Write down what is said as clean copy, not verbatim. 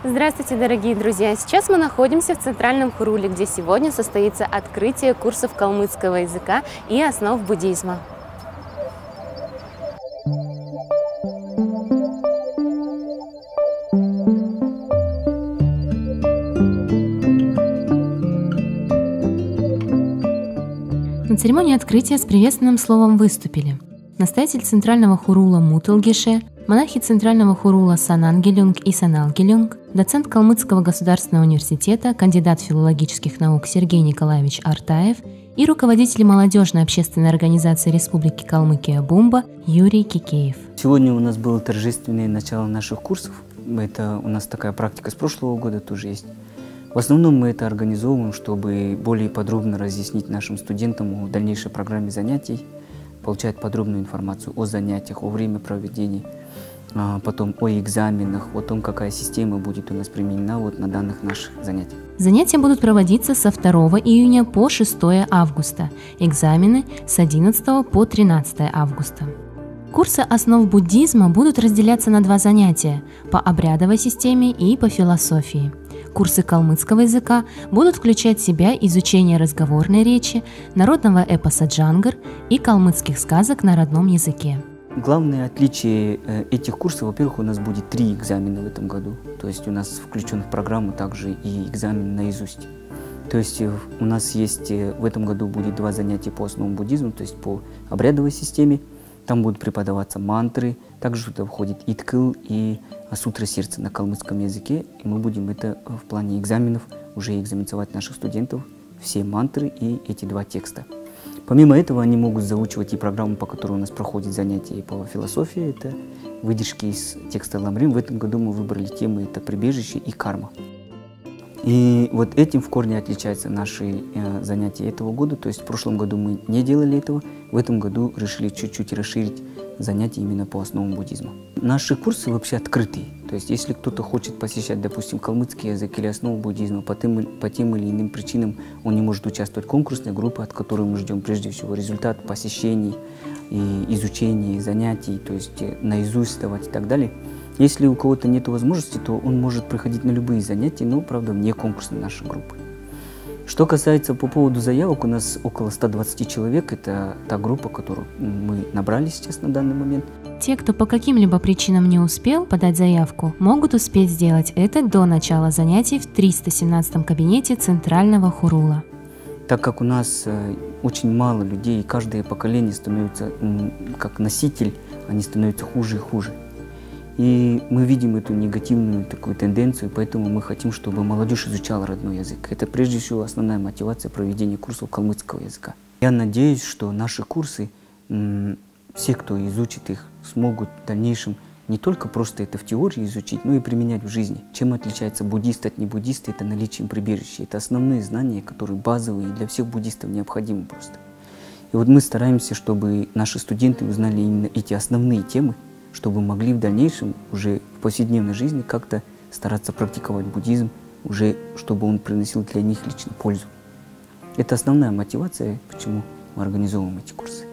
Здравствуйте, дорогие друзья! Сейчас мы находимся в Центральном Хуруле, где сегодня состоится открытие курсов калмыцкого языка и основ буддизма. На церемонии открытия с приветственным словом выступили настоятель Центрального Хурула Мутылгеше, монахи Центрального Хурула Санангелюнг и Саналгелюнг, доцент Калмыцкого государственного университета, кандидат филологических наук Сергей Николаевич Артаев и руководитель молодежной общественной организации Республики Калмыкия Бумба Юрий Кикеев. Сегодня у нас было торжественное начало наших курсов. Это у нас такая практика с прошлого года тоже есть. В основном мы это организовываем, чтобы более подробно разъяснить нашим студентам о дальнейшей программе занятий, получать подробную информацию о занятиях, о время проведения, потом о экзаменах, о том, какая система будет у нас применена на данных наших занятиях. Занятия будут проводиться со 2 июня по 6 августа, экзамены с 11 по 13 августа. Курсы основ буддизма будут разделяться на 2 занятия – по обрядовой системе и по философии. Курсы калмыцкого языка будут включать в себя изучение разговорной речи, народного эпоса джангар и калмыцких сказок на родном языке. Главное отличие этих курсов, во-первых, у нас будет 3 экзамена в этом году. То есть у нас включен в программу также и экзамен наизусть. То есть у нас есть в этом году будет 2 занятия по основам буддизма, то есть по обрядовой системе. Там будут преподаваться мантры, также туда входит иткл и сутра сердца на калмыцком языке. И мы будем это в плане экзаменов уже экзаменовать наших студентов, все мантры и эти 2 текста. Помимо этого они могут заучивать и программу, по которой у нас проходит занятия по философии, это выдержки из текста Ламрим. В этом году мы выбрали темы это прибежище и карма. И вот этим в корне отличаются наши занятия этого года. То есть в прошлом году мы не делали этого, в этом году решили чуть-чуть расширить занятия именно по основам буддизма. Наши курсы вообще открытые. То есть если кто-то хочет посещать, допустим, калмыцкий язык или основу буддизма, по тем или иным причинам он не может участвовать в конкурсной группе, от которой мы ждем прежде всего результат посещений, и изучения, занятий, то есть наизусть сдавать и так далее. Если у кого-то нет возможности, то он может приходить на любые занятия, но, правда, вне конкурсной нашей группы. Что касается по поводу заявок, у нас около 120 человек. Это та группа, которую мы набрали сейчас на данный момент. Те, кто по каким-либо причинам не успел подать заявку, могут успеть сделать это до начала занятий в 317 кабинете Центрального Хурула. Так как у нас очень мало людей, и каждое поколение становится как носитель, они становятся хуже и хуже. И мы видим эту негативную такую тенденцию, поэтому мы хотим, чтобы молодежь изучала родной язык. Это прежде всего основная мотивация проведения курсов калмыцкого языка. Я надеюсь, что наши курсы, все, кто изучит их, смогут в дальнейшем не только просто это в теории изучить, но и применять в жизни. Чем отличается буддист от небуддиста, это наличием прибежища. Это основные знания, которые базовые и для всех буддистов необходимы просто. И вот мы стараемся, чтобы наши студенты узнали именно эти основные темы, чтобы могли в дальнейшем уже в повседневной жизни как-то стараться практиковать буддизм, уже чтобы он приносил для них лично пользу. Это основная мотивация, почему мы организовываем эти курсы.